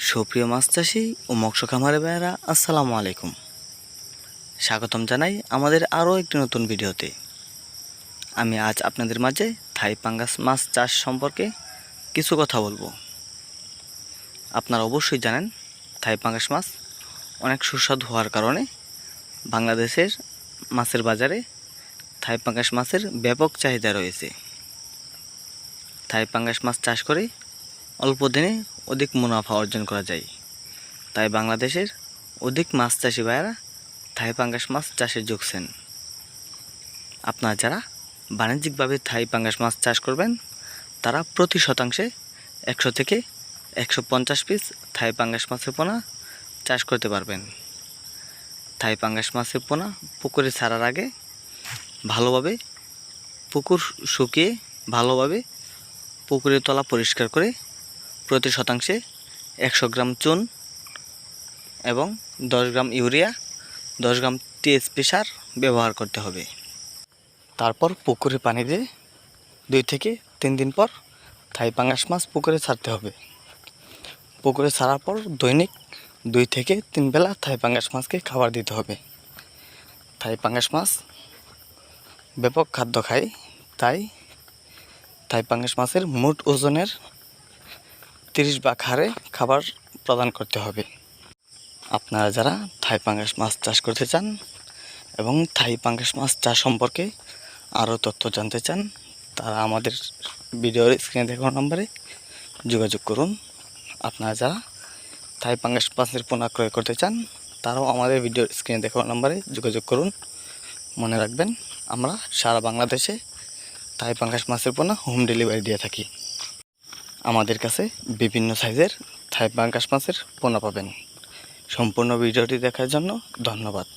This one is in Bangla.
সুপ্রিয় মাছ চাষি ও মৎস্য খামারে ভাইয়েরা, আসসালামু আলাইকুম। স্বাগতম জানাই আমাদের আরও একটি নতুন ভিডিওতে। আমি আজ আপনাদের মাঝে থাই পাঙ্গাস মাছ চাষ সম্পর্কে কিছু কথা বলবো। আপনারা অবশ্যই জানেন থাই পাঙ্গাস মাছ অনেক সুস্বাদু হওয়ার কারণে বাংলাদেশের মাছের বাজারে থাই পাঙ্গাস মাছের ব্যাপক চাহিদা রয়েছে। থাই পাঙ্গাস মাছ চাষ করে অল্প দিনে অধিক মুনাফা অর্জন করা যায়। তাই বাংলাদেশের অধিক মাছ চাষি ভাইয়েরা থাই পাঙ্গাস মাছ চাষে ঝুঁকছেন। আপনারা যারা বাণিজ্যিকভাবে থাই পাঙ্গাস মাছ চাষ করবেন তারা প্রতি শতাংশে 100 থেকে 150 পিস থাই পাঙ্গাস মাছের পোনা চাষ করতে পারবেন। থাই পাঙ্গাস মাছের পোনা পুকুরে ছাড়ার আগে ভালোভাবে পুকুর শুকিয়ে ভালোভাবে পুকুরের তলা পরিষ্কার করে প্রতি শতাংশে 100 গ্রাম চুন এবং 10 গ্রাম ইউরিয়া, 10 গ্রাম টিএসপি সার ব্যবহার করতে হবে। তারপর পুকুরে পানি দিয়ে 2 থেকে 3 দিন পর থাই পাঙ্গাস মাছ পুকুরে ছাড়তে হবে। পুকুরে ছাড়ার পর দৈনিক 2 থেকে 3 বেলা থাই পাঙ্গাস মাছকে খাবার দিতে হবে। থাই পাঙ্গাস মাছ ব্যাপক খাদ্য খায়, তাই থাই পাঙ্গাস মাছের মোট ওজনের 30 ভাগ হারে খাবার প্রদান করতে হবে। আপনারা যারা থাই পাঙ্গাস মাছ চাষ করতে চান এবং থাই পাঙ্গাস মাছ চাষ সম্পর্কে আরও তথ্য জানতে চান তারা আমাদের ভিডিওর স্ক্রিনে দেখানো নম্বরে যোগাযোগ করুন। আপনারা যারা থাই পাঙ্গাস মাছের পোনা ক্রয় করতে চান তারাও আমাদের ভিডিওর স্ক্রিনে দেখানো নম্বরে যোগাযোগ করুন। মনে রাখবেন, আমরা সারা বাংলাদেশে থাই পাঙ্গাস মাছের পোনা হোম ডেলিভারি দিয়ে থাকি। আমাদের কাছে বিভিন্ন সাইজের থাই পাঙ্গাস মাছের পোনা পাবেন। সম্পূর্ণ ভিডিওটি দেখার জন্য ধন্যবাদ।